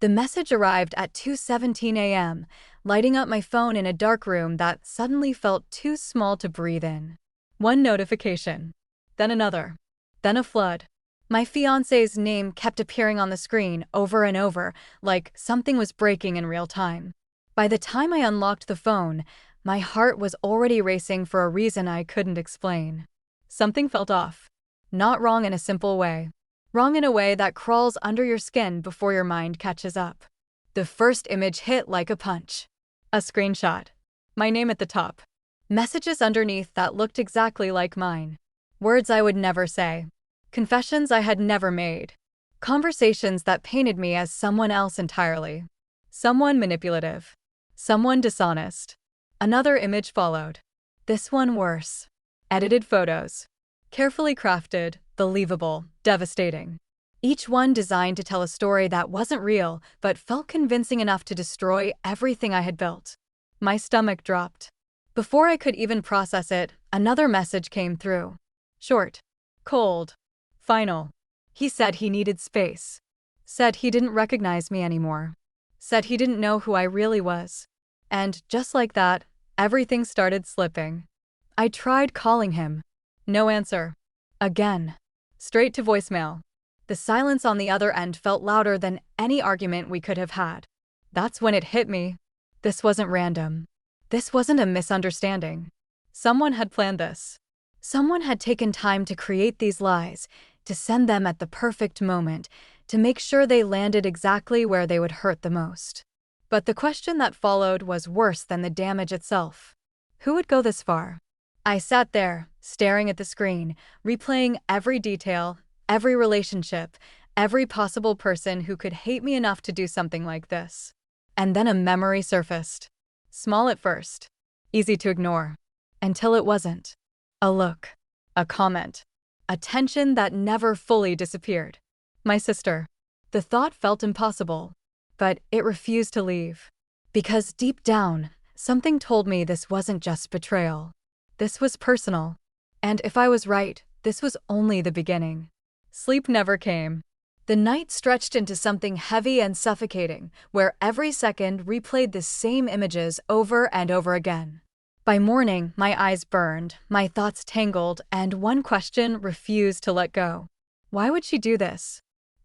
The message arrived at 2:17 a.m., lighting up my phone in a dark room that suddenly felt too small to breathe in. One notification, then another, then a flood. My fiancé's name kept appearing on the screen over and over, like something was breaking in real time. By the time I unlocked the phone, my heart was already racing for a reason I couldn't explain. Something felt off. Not wrong in a simple way. Wrong in a way that crawls under your skin before your mind catches up. The first image hit like a punch. A screenshot. My name at the top. Messages underneath that looked exactly like mine. Words I would never say. Confessions I had never made. Conversations that painted me as someone else entirely. Someone manipulative. Someone dishonest. Another image followed. This one worse. Edited photos. Carefully crafted, believable, devastating. Each one designed to tell a story that wasn't real, but felt convincing enough to destroy everything I had built. My stomach dropped. Before I could even process it, another message came through. Short. Cold. Final. He said he needed space. Said he didn't recognize me anymore. Said he didn't know who I really was. And just like that, everything started slipping. I tried calling him. No answer. Again. Straight to voicemail. The silence on the other end felt louder than any argument we could have had. That's when it hit me. This wasn't random. This wasn't a misunderstanding. Someone had planned this. Someone had taken time to create these lies, to send them at the perfect moment, to make sure they landed exactly where they would hurt the most. But the question that followed was worse than the damage itself. Who would go this far? I sat there, staring at the screen, replaying every detail, every relationship, every possible person who could hate me enough to do something like this. And then a memory surfaced. Small at first. Easy to ignore. Until it wasn't. A look. A comment. A tension that never fully disappeared. My sister. The thought felt impossible. But it refused to leave. Because deep down, something told me this wasn't just betrayal. This was personal. And if I was right, this was only the beginning. Sleep never came. The night stretched into something heavy and suffocating, where every second replayed the same images over and over again. By morning, my eyes burned, my thoughts tangled, and one question refused to let go. Why would she do this?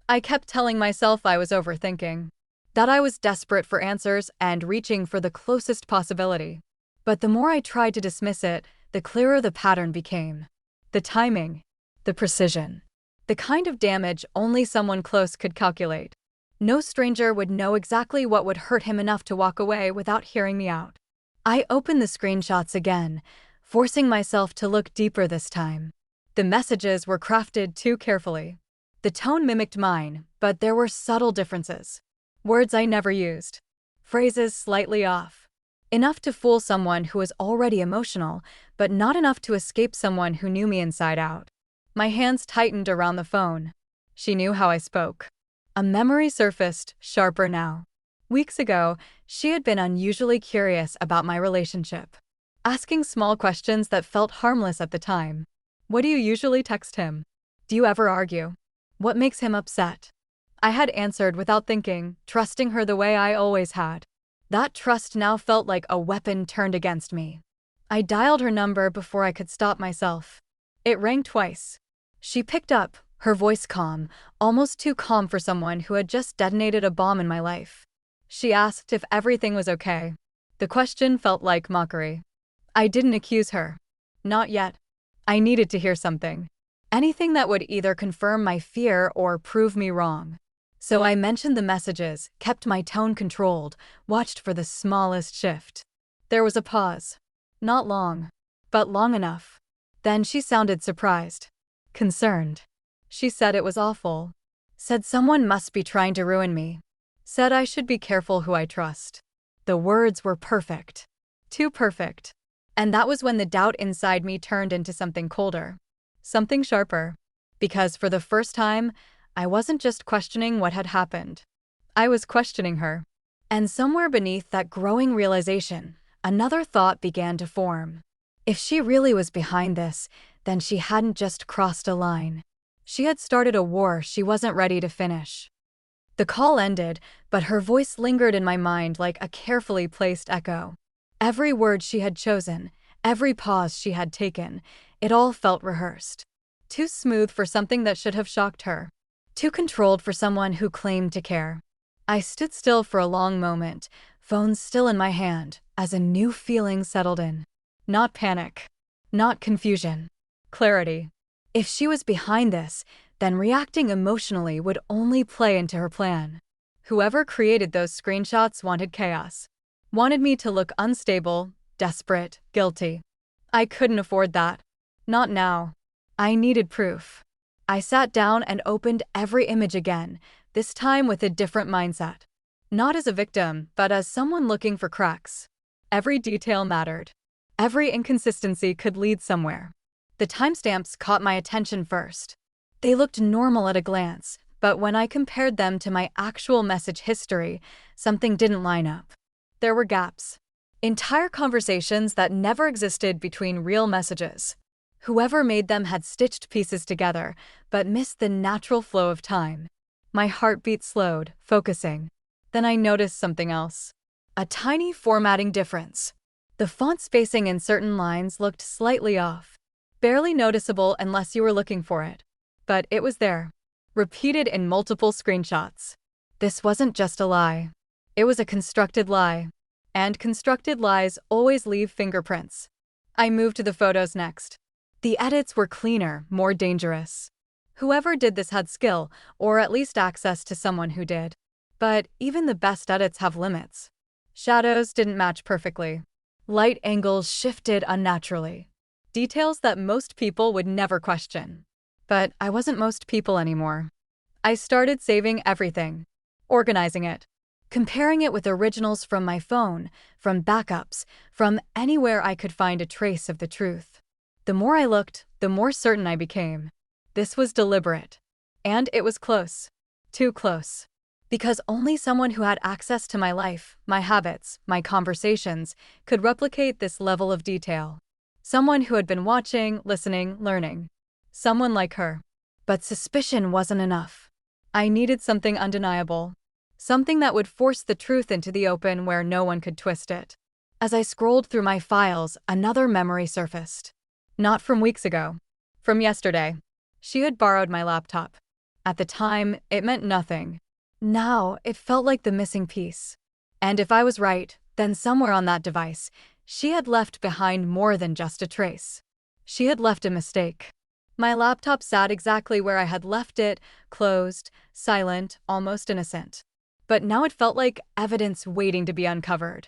I kept telling myself I was overthinking. That I was desperate for answers and reaching for the closest possibility. But the more I tried to dismiss it, the clearer the pattern became. The timing. The precision. The kind of damage only someone close could calculate. No stranger would know exactly what would hurt him enough to walk away without hearing me out. I opened the screenshots again, forcing myself to look deeper this time. The messages were crafted too carefully. The tone mimicked mine, but there were subtle differences. Words I never used. Phrases slightly off. Enough to fool someone who was already emotional, but not enough to escape someone who knew me inside out. My hands tightened around the phone. She knew how I spoke. A memory surfaced, sharper now. Weeks ago, she had been unusually curious about my relationship. Asking small questions that felt harmless at the time. What do you usually text him? Do you ever argue? What makes him upset? I had answered without thinking, trusting her the way I always had. That trust now felt like a weapon turned against me. I dialed her number before I could stop myself. It rang twice. She picked up, her voice calm, almost too calm for someone who had just detonated a bomb in my life. She asked if everything was okay. The question felt like mockery. I didn't accuse her. Not yet. I needed to hear something. Anything that would either confirm my fear or prove me wrong. So I mentioned the messages, kept my tone controlled, watched for the smallest shift. There was a pause. Not long, but long enough. Then she sounded surprised. Concerned. She said it was awful. Said someone must be trying to ruin me. Said I should be careful who I trust. The words were perfect. Too perfect. And that was when the doubt inside me turned into something colder. Something sharper. Because for the first time, I wasn't just questioning what had happened. I was questioning her. And somewhere beneath that growing realization, another thought began to form. If she really was behind this, then she hadn't just crossed a line. She had started a war she wasn't ready to finish. The call ended, but her voice lingered in my mind like a carefully placed echo. Every word she had chosen, every pause she had taken, it all felt rehearsed. Too smooth for something that should have shocked her. Too controlled for someone who claimed to care. I stood still for a long moment, phone still in my hand, as a new feeling settled in. Not panic. Not confusion. Clarity. If she was behind this, then reacting emotionally would only play into her plan. Whoever created those screenshots wanted chaos. Wanted me to look unstable, desperate, guilty. I couldn't afford that. Not now. I needed proof. I sat down and opened every image again, this time with a different mindset. Not as a victim, but as someone looking for cracks. Every detail mattered. Every inconsistency could lead somewhere. The timestamps caught my attention first. They looked normal at a glance, but when I compared them to my actual message history, something didn't line up. There were gaps. Entire conversations that never existed between real messages. Whoever made them had stitched pieces together, but missed the natural flow of time. My heartbeat slowed, focusing. Then I noticed something else. A tiny formatting difference. The font spacing in certain lines looked slightly off. Barely noticeable unless you were looking for it. But it was there. Repeated in multiple screenshots. This wasn't just a lie. It was a constructed lie. And constructed lies always leave fingerprints. I moved to the photos next. The edits were cleaner, more dangerous. Whoever did this had skill, or at least access to someone who did. But even the best edits have limits. Shadows didn't match perfectly. Light angles shifted unnaturally. Details that most people would never question. But I wasn't most people anymore. I started saving everything. Organizing it. Comparing it with originals from my phone, from backups, from anywhere I could find a trace of the truth. The more I looked, the more certain I became. This was deliberate. And it was close. Too close. Because only someone who had access to my life, my habits, my conversations, could replicate this level of detail. Someone who had been watching, listening, learning. Someone like her. But suspicion wasn't enough. I needed something undeniable. Something that would force the truth into the open where no one could twist it. As I scrolled through my files, another memory surfaced. Not from weeks ago. From yesterday. She had borrowed my laptop. At the time, it meant nothing. Now, it felt like the missing piece. And if I was right, then somewhere on that device, she had left behind more than just a trace. She had left a mistake. My laptop sat exactly where I had left it, closed, silent, almost innocent. But now it felt like evidence waiting to be uncovered.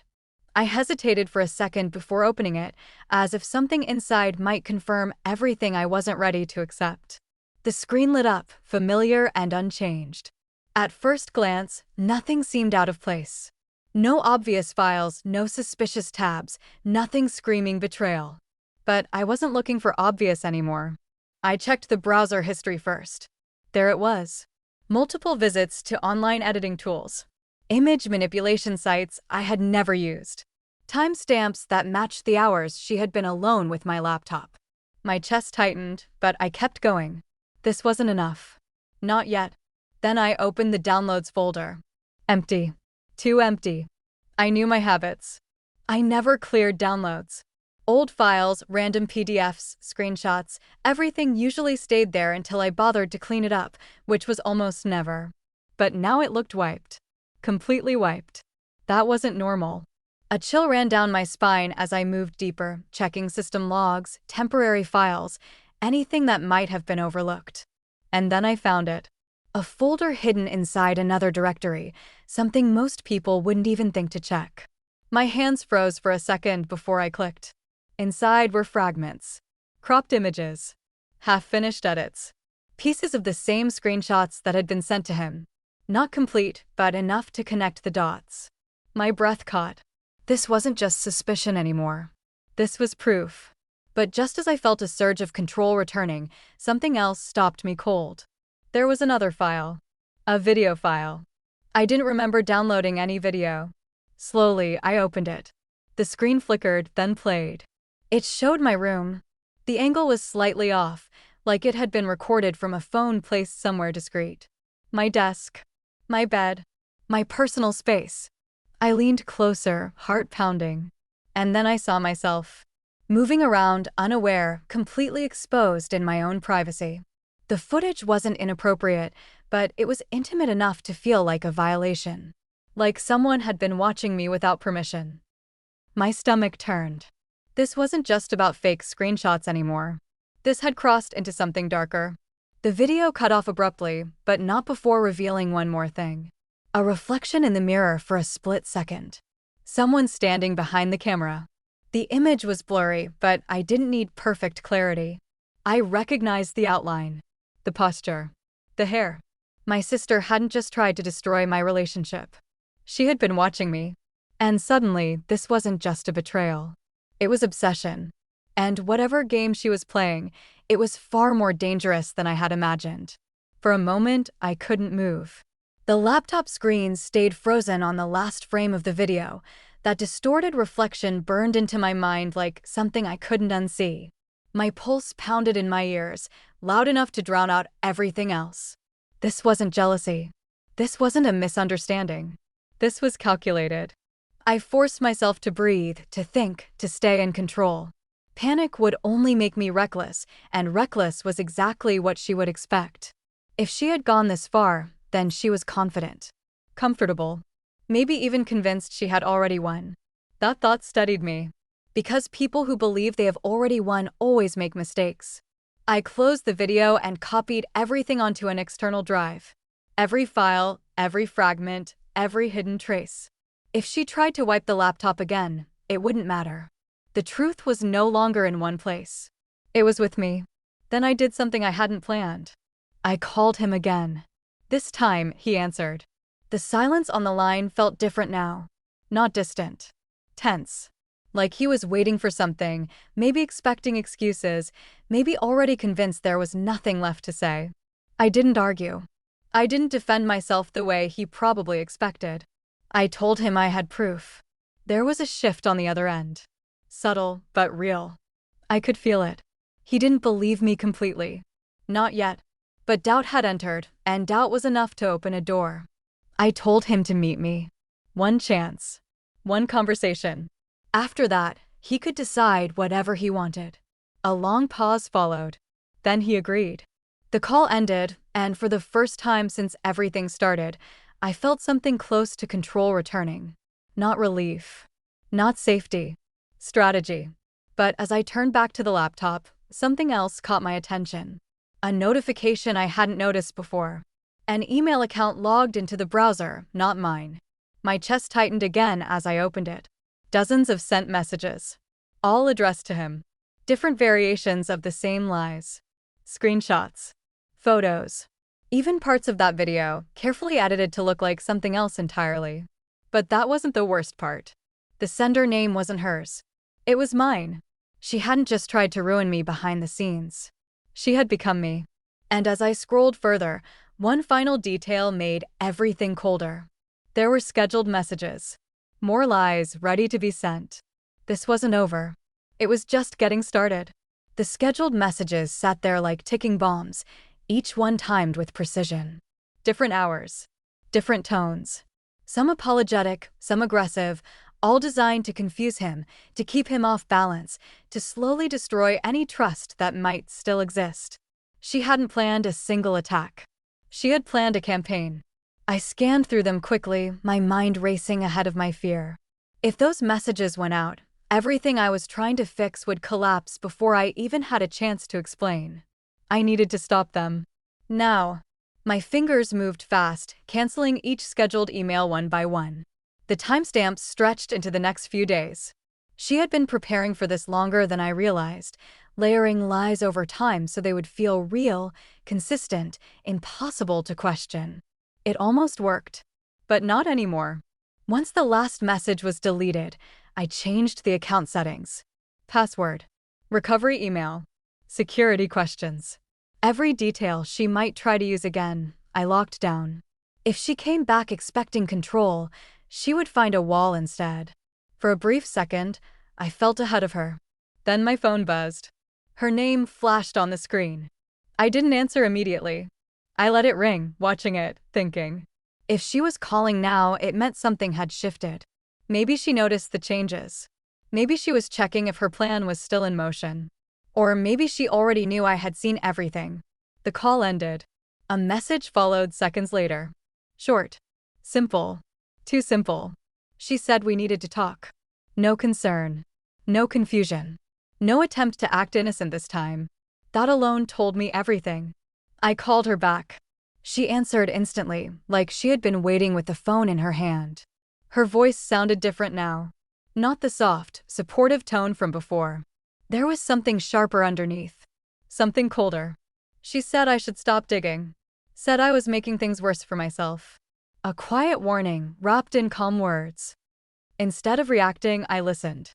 I hesitated for a second before opening it, as if something inside might confirm everything I wasn't ready to accept. The screen lit up, familiar and unchanged. At first glance, nothing seemed out of place. No obvious files, no suspicious tabs, nothing screaming betrayal. But I wasn't looking for obvious anymore. I checked the browser history first. There it was. Multiple visits to online editing tools. Image manipulation sites I had never used. Timestamps that matched the hours she had been alone with my laptop. My chest tightened, but I kept going. This wasn't enough. Not yet. Then I opened the downloads folder. Empty. Too empty. I knew my habits. I never cleared downloads. Old files, random PDFs, screenshots, everything usually stayed there until I bothered to clean it up, which was almost never. But now it looked wiped. Completely wiped. That wasn't normal. A chill ran down my spine as I moved deeper, checking system logs, temporary files, anything that might have been overlooked. And then I found it. A folder hidden inside another directory, something most people wouldn't even think to check. My hands froze for a second before I clicked. Inside were fragments. Cropped images. Half-finished edits. Pieces of the same screenshots that had been sent to him. Not complete, but enough to connect the dots. My breath caught. This wasn't just suspicion anymore. This was proof. But just as I felt a surge of control returning, something else stopped me cold. There was another file. A video file. I didn't remember downloading any video. Slowly, I opened it. The screen flickered, then played. It showed my room. The angle was slightly off, like it had been recorded from a phone placed somewhere discreet. My desk. My bed. My personal space. I leaned closer, heart pounding. And then I saw myself moving around, unaware, completely exposed in my own privacy. The footage wasn't inappropriate, but it was intimate enough to feel like a violation. Like someone had been watching me without permission. My stomach turned. This wasn't just about fake screenshots anymore. This had crossed into something darker. The video cut off abruptly, but not before revealing one more thing. A reflection in the mirror for a split second. Someone standing behind the camera. The image was blurry, but I didn't need perfect clarity. I recognized the outline, the posture, the hair. My sister hadn't just tried to destroy my relationship. She had been watching me. And suddenly, this wasn't just a betrayal. It was obsession. And whatever game she was playing, it was far more dangerous than I had imagined. For a moment, I couldn't move. The laptop screen stayed frozen on the last frame of the video. That distorted reflection burned into my mind like something I couldn't unsee. My pulse pounded in my ears, loud enough to drown out everything else. This wasn't jealousy. This wasn't a misunderstanding. This was calculated. I forced myself to breathe, to think, to stay in control. Panic would only make me reckless, and reckless was exactly what she would expect. If she had gone this far, then she was confident. Comfortable. Maybe even convinced she had already won. That thought steadied me. Because people who believe they have already won always make mistakes. I closed the video and copied everything onto an external drive. Every file, every fragment, every hidden trace. If she tried to wipe the laptop again, it wouldn't matter. The truth was no longer in one place. It was with me. Then I did something I hadn't planned. I called him again. This time, he answered. The silence on the line felt different now. Not distant. Tense. Like he was waiting for something, maybe expecting excuses, maybe already convinced there was nothing left to say. I didn't argue. I didn't defend myself the way he probably expected. I told him I had proof. There was a shift on the other end. Subtle, but real. I could feel it. He didn't believe me completely. Not yet. But doubt had entered, and doubt was enough to open a door. I told him to meet me. One chance. One conversation. After that, he could decide whatever he wanted. A long pause followed. Then he agreed. The call ended, and for the first time since everything started, I felt something close to control returning. Not relief. Not safety. Strategy. But as I turned back to the laptop, something else caught my attention. A notification I hadn't noticed before. An email account logged into the browser, not mine. My chest tightened again as I opened it. Dozens of sent messages. All addressed to him. Different variations of the same lies. Screenshots. Photos. Even parts of that video, carefully edited to look like something else entirely. But that wasn't the worst part. The sender name wasn't hers. It was mine. She hadn't just tried to ruin me behind the scenes. She had become me. And as I scrolled further, one final detail made everything colder. There were scheduled messages. More lies ready to be sent. This wasn't over. It was just getting started. The scheduled messages sat there like ticking bombs, each one timed with precision. Different hours. Different tones. Some apologetic, some aggressive, all designed to confuse him, to keep him off balance, to slowly destroy any trust that might still exist. She hadn't planned a single attack. She had planned a campaign. I scanned through them quickly, my mind racing ahead of my fear. If those messages went out, everything I was trying to fix would collapse before I even had a chance to explain. I needed to stop them. Now. My fingers moved fast, canceling each scheduled email one by one. The timestamps stretched into the next few days. She had been preparing for this longer than I realized, layering lies over time so they would feel real, consistent, impossible to question. It almost worked. But not anymore. Once the last message was deleted, I changed the account settings. Password. Recovery email. Security questions. Every detail she might try to use again, I locked down. If she came back expecting control, she would find a wall instead. For a brief second, I felt ahead of her. Then my phone buzzed. Her name flashed on the screen. I didn't answer immediately. I let it ring, watching it, thinking. If she was calling now, it meant something had shifted. Maybe she noticed the changes. Maybe she was checking if her plan was still in motion. Or maybe she already knew I had seen everything. The call ended. A message followed seconds later. Short. Simple. Too simple. She said we needed to talk. No concern. No confusion. No attempt to act innocent this time. That alone told me everything. I called her back. She answered instantly, like she had been waiting with the phone in her hand. Her voice sounded different now. Not the soft, supportive tone from before. There was something sharper underneath. Something colder. She said I should stop digging. Said I was making things worse for myself. A quiet warning wrapped in calm words. Instead of reacting, I listened.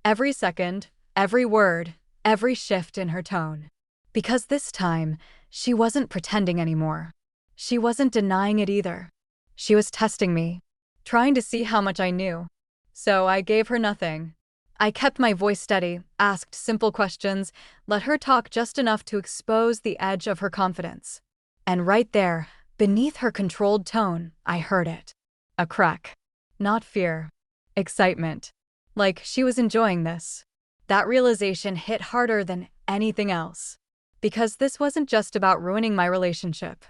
Every second, every word, every shift in her tone. Because this time, she wasn't pretending anymore. She wasn't denying it either. She was testing me, trying to see how much I knew. So I gave her nothing. I kept my voice steady, asked simple questions, let her talk just enough to expose the edge of her confidence. And right there, beneath her controlled tone, I heard it. A crack. Not fear. Excitement. Like she was enjoying this. That realization hit harder than anything else. Because this wasn't just about ruining my relationship.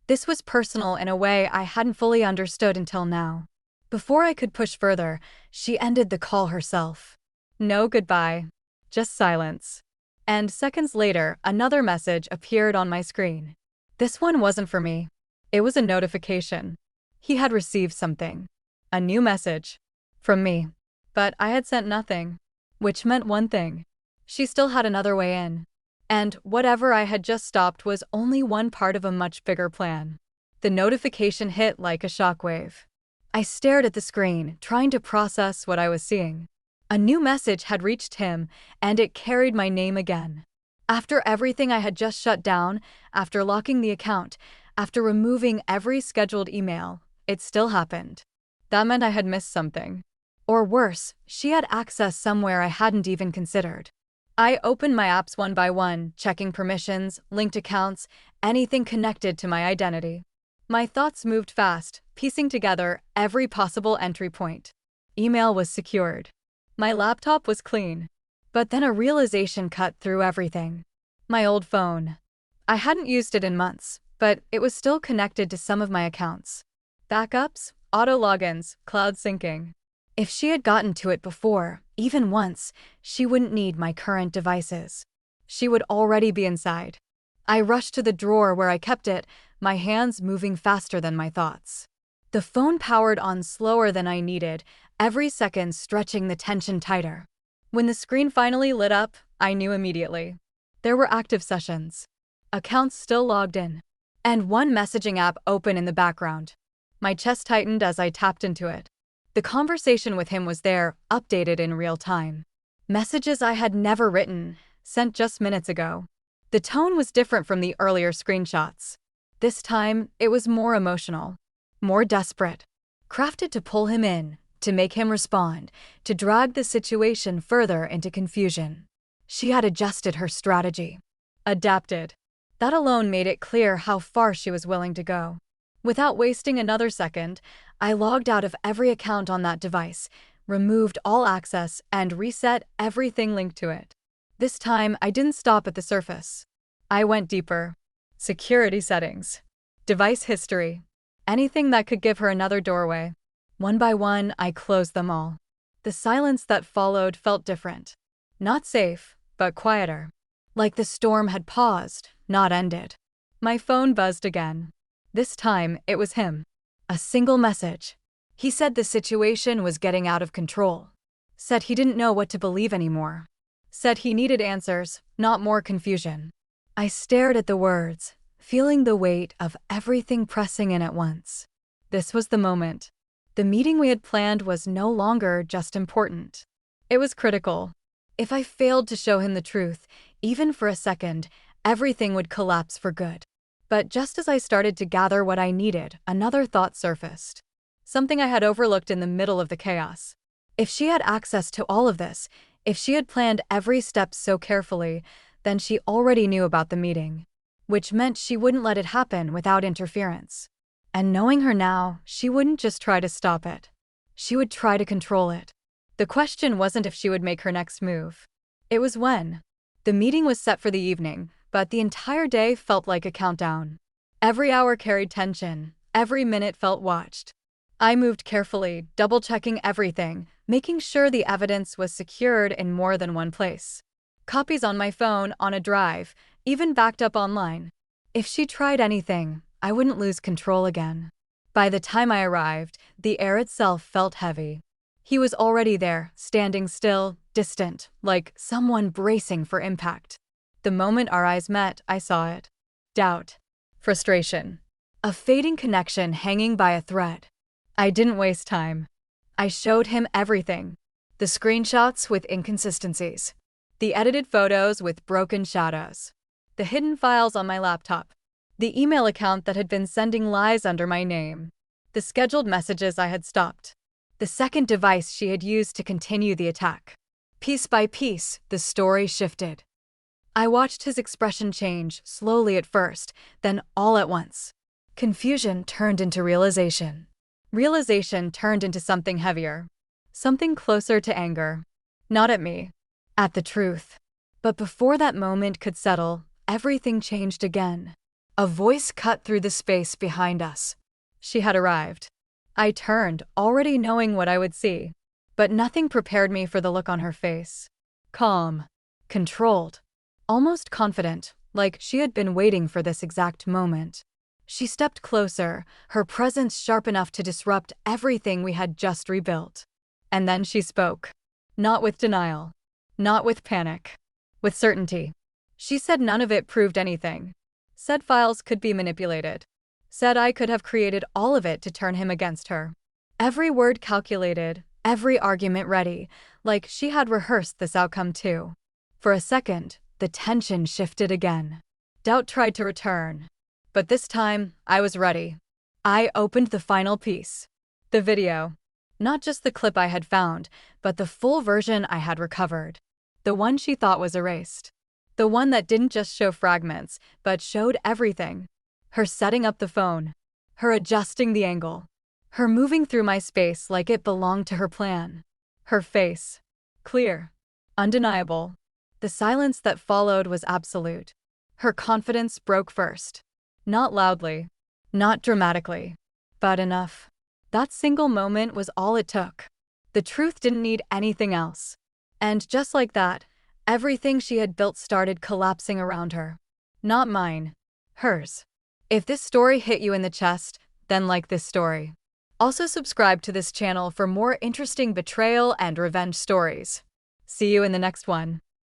This was personal in a way I hadn't fully understood until now. Before I could push further, she ended the call herself. No goodbye. Just silence. And seconds later, another message appeared on my screen. This one wasn't for me. It was a notification. He had received something. A new message. From me. But I had sent nothing. Which meant one thing. She still had another way in. And whatever I had just stopped was only one part of a much bigger plan. The notification hit like a shockwave. I stared at the screen, trying to process what I was seeing. A new message had reached him, and it carried my name again. After everything I had just shut down, after locking the account, after removing every scheduled email, it still happened. That meant I had missed something. Or worse, she had access somewhere I hadn't even considered. I opened my apps one by one, checking permissions, linked accounts, anything connected to my identity. My thoughts moved fast, piecing together every possible entry point. Email was secured. My laptop was clean. But then a realization cut through everything. My old phone. I hadn't used it in months, but it was still connected to some of my accounts. Backups, auto logins, cloud syncing. If she had gotten to it before, even once, she wouldn't need my current devices. She would already be inside. I rushed to the drawer where I kept it, my hands moving faster than my thoughts. The phone powered on slower than I needed, every second stretching the tension tighter. When the screen finally lit up, I knew immediately. There were active sessions. Accounts still logged in. And one messaging app open in the background. My chest tightened as I tapped into it. The conversation with him was there, updated in real time. Messages I had never written, sent just minutes ago. The tone was different from the earlier screenshots. This time, it was more emotional. More desperate. Crafted to pull him in, to make him respond, to drag the situation further into confusion. She had adjusted her strategy. Adapted. That alone made it clear how far she was willing to go. Without wasting another second, I logged out of every account on that device, removed all access, and reset everything linked to it. This time, I didn't stop at the surface. I went deeper. Security settings. Device history. Anything that could give her another doorway. One by one, I closed them all. The silence that followed felt different. Not safe, but quieter. Like the storm had paused, not ended. My phone buzzed again. This time, it was him. A single message. He said the situation was getting out of control. Said he didn't know what to believe anymore. Said he needed answers, not more confusion. I stared at the words, feeling the weight of everything pressing in at once. This was the moment. The meeting we had planned was no longer just important. It was critical. If I failed to show him the truth, even for a second, everything would collapse for good. But just as I started to gather what I needed, another thought surfaced. Something I had overlooked in the middle of the chaos. If she had access to all of this, if she had planned every step so carefully, then she already knew about the meeting. Which meant she wouldn't let it happen without interference. And knowing her now, she wouldn't just try to stop it. She would try to control it. The question wasn't if she would make her next move. It was when. The meeting was set for the evening, but the entire day felt like a countdown. Every hour carried tension. Every minute felt watched. I moved carefully, double-checking everything, making sure the evidence was secured in more than one place. Copies on my phone, on a drive, even backed up online. If she tried anything, I wouldn't lose control again. By the time I arrived, the air itself felt heavy. He was already there, standing still, distant, like someone bracing for impact. The moment our eyes met, I saw it. Doubt. Frustration. A fading connection hanging by a thread. I didn't waste time. I showed him everything. The screenshots with inconsistencies. The edited photos with broken shadows. The hidden files on my laptop. The email account that had been sending lies under my name. The scheduled messages I had stopped. The second device she had used to continue the attack. Piece by piece, the story shifted. I watched his expression change, slowly at first, then all at once. Confusion turned into realization. Realization turned into something heavier. Something closer to anger. Not at me. At the truth. But before that moment could settle, everything changed again. A voice cut through the space behind us. She had arrived. I turned, already knowing what I would see. But nothing prepared me for the look on her face. Calm. Controlled. Almost confident, like she had been waiting for this exact moment. She stepped closer, her presence sharp enough to disrupt everything we had just rebuilt. And then she spoke. Not with denial. Not with panic. With certainty. She said none of it proved anything. Said files could be manipulated. Said I could have created all of it to turn him against her. Every word calculated, every argument ready, like she had rehearsed this outcome too. For a second, the tension shifted again. Doubt tried to return. But this time, I was ready. I opened the final piece. The video. Not just the clip I had found, but the full version I had recovered. The one she thought was erased. The one that didn't just show fragments, but showed everything. Her setting up the phone. Her adjusting the angle. Her moving through my space like it belonged to her plan. Her face. Clear. Undeniable. The silence that followed was absolute. Her confidence broke first. Not loudly. Not dramatically. But enough. That single moment was all it took. The truth didn't need anything else. And just like that, everything she had built started collapsing around her. Not mine. Hers. If this story hit you in the chest, then like this story. Also subscribe to this channel for more interesting betrayal and revenge stories. See you in the next one.